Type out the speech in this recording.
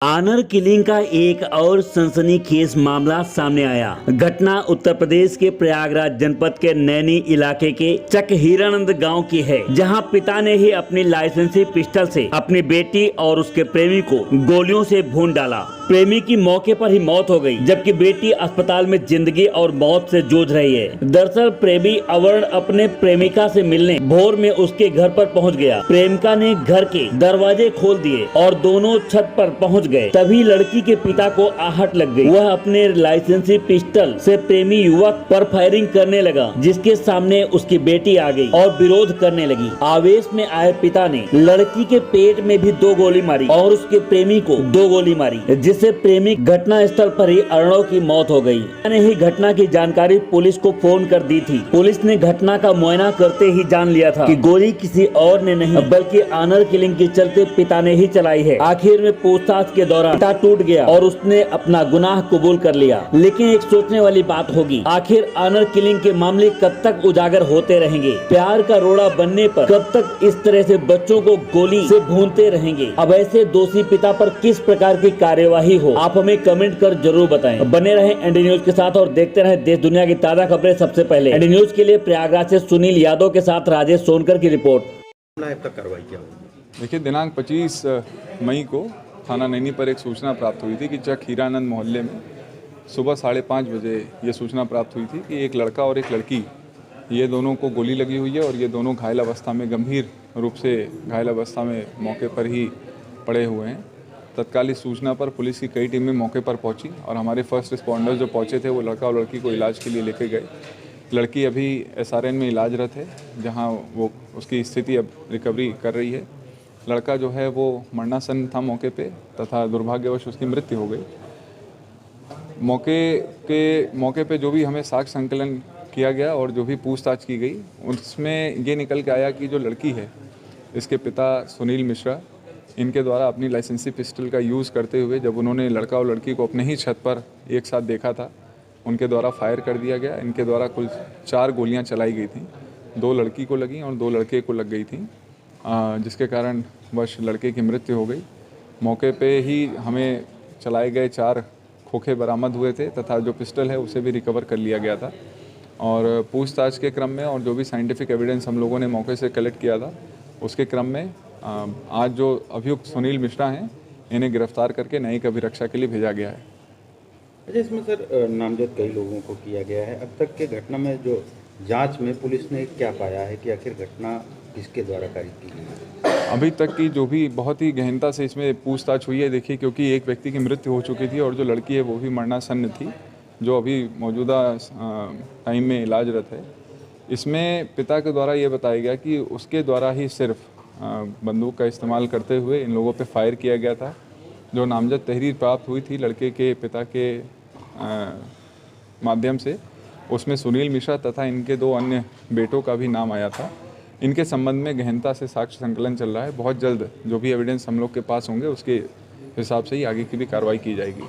Honour killing का एक और सनसनीखेज मामला सामने आया। घटना उत्तर प्रदेश के प्रयागराज जनपद के नैनी इलाके के चक हीरानंद गांव की है, जहां पिता ने ही अपनी लाइसेंसी पिस्टल से अपनी बेटी और उसके प्रेमी को गोलियों से भून डाला। प्रेमी की मौके पर ही मौत हो गई, जबकि बेटी अस्पताल में जिंदगी और मौत से जूझ रही है। दरअसल प्रेमी अवर्ण अपने प्रेमिका से मिलने भोर में उसके घर पर पहुंच गया। प्रेमिका ने घर के दरवाजे खोल दिए और दोनों छत पर पहुंच गए। तभी लड़की के पिता को आहट लग गई। वह अपने लाइसेंसी पिस्टल से प्रेमी युवक पर फायरिंग करने लगा, जिसके सामने उसकी बेटी आ गई और विरोध करने लगी। आवेश में आए पिता ने लड़की के पेट में भी 2 गोली मारी और उसके प्रेमी को 2 गोली मारी, जिससे प्रेमी घटना स्थल पर ही अर्णव की मौत हो गई। मैंने ही घटना की जानकारी पुलिस को फोन कर दी थी। पुलिस ने घटना का मुआयना करते ही जान लिया था कि गोली किसी और ने नहीं बल्कि ऑनर किलिंग के चलते पिता ने ही चलाई है। आखिर में पूछताछ के दौरान पिता टूट गया और उसने अपना गुनाह कबूल कर लिया। लेकिन एक सोचने वाली बात होगी, आखिर ऑनर किलिंग के मामले कब तक उजागर होते रहेंगे? प्यार का रोड़ा बनने पर कब तक इस तरह से बच्चों को गोली से भूनते रहेंगे? अब ऐसे दोषी पिता पर किस प्रकार की कार्यवाही हो, आप हमें कमेंट कर जरूर बताएं। बने रहें एनडी न्यूज के साथ और देखते रहें देश दुनिया की ताजा खबरें सबसे पहले। एनडी न्यूज के लिए प्रयागराज से सुनील यादव के साथ राजेश सोनकर की रिपोर्ट। कार्रवाई क्या होगी? देखिए, दिनांक 25 मई को थाना नैनी पर एक सूचना प्राप्त हुई थी कि चक हीरानंद मोहल्ले में सुबह 5:30 बजे ये सूचना प्राप्त हुई थी कि एक लड़का और एक लड़की, ये दोनों को गोली लगी हुई है और ये दोनों घायल अवस्था में, गंभीर रूप से घायल अवस्था में मौके पर ही पड़े हुए हैं। तत्काल इस सूचना पर पुलिस की कई टीमें मौके पर पहुंची और हमारे फर्स्ट रिस्पॉन्डर्स जो पहुंचे थे वो लड़का और लड़की को इलाज के लिए लेके गए। लड़की अभी SRN में इलाजरत है, जहां वो उसकी स्थिति अब रिकवरी कर रही है। लड़का जो है वो मरणासन था मौके पे तथा दुर्भाग्यवश उसकी मृत्यु हो गई। मौके पे जो भी हमें साक्ष्य संकलन किया गया और जो भी पूछताछ की गई, उसमें ये निकल के आया कि जो लड़की है, इसके पिता सुनील मिश्रा, इनके द्वारा अपनी लाइसेंसी पिस्टल का यूज़ करते हुए जब उन्होंने लड़का और लड़की को अपने ही छत पर एक साथ देखा था, उनके द्वारा फायर कर दिया गया। इनके द्वारा कुल 4 गोलियां चलाई गई थी। 2 लड़की को लगी और 2 लड़के को लग गई थी, जिसके कारण वश लड़के की मृत्यु हो गई। मौके पे ही हमें चलाए गए 4 खोखे बरामद हुए थे तथा जो पिस्टल है उसे भी रिकवर कर लिया गया था। और पूछताछ के क्रम में और जो भी साइंटिफिक एविडेंस हम लोगों ने मौके से कलेक्ट किया था, उसके क्रम में आज जो अभियुक्त सुनील मिश्रा हैं, इन्हें गिरफ्तार करके न्यायिक अभिरक्षा के लिए भेजा गया है। अच्छा, इसमें सर नामजद कई लोगों को किया गया है। अब तक के घटना में जो जांच में पुलिस ने क्या पाया है कि आखिर घटना किसके द्वारा कारित की गई? अभी तक की जो भी बहुत ही गहनता से इसमें पूछताछ हुई है, देखिए, क्योंकि एक व्यक्ति की मृत्यु हो चुकी थी और जो लड़की है वो भी मरणासन्न थी, जो अभी मौजूदा टाइम में इलाजरत है। इसमें पिता के द्वारा ये बताया गया कि उसके द्वारा ही सिर्फ बंदूक का इस्तेमाल करते हुए इन लोगों पे फायर किया गया था। जो नामजद तहरीर प्राप्त हुई थी लड़के के पिता के माध्यम से, उसमें सुनील मिश्रा तथा इनके 2 अन्य बेटों का भी नाम आया था। इनके संबंध में गहनता से साक्ष्य संकलन चल रहा है। बहुत जल्द जो भी एविडेंस हम लोग के पास होंगे उसके हिसाब से ही आगे की भी कार्रवाई की जाएगी।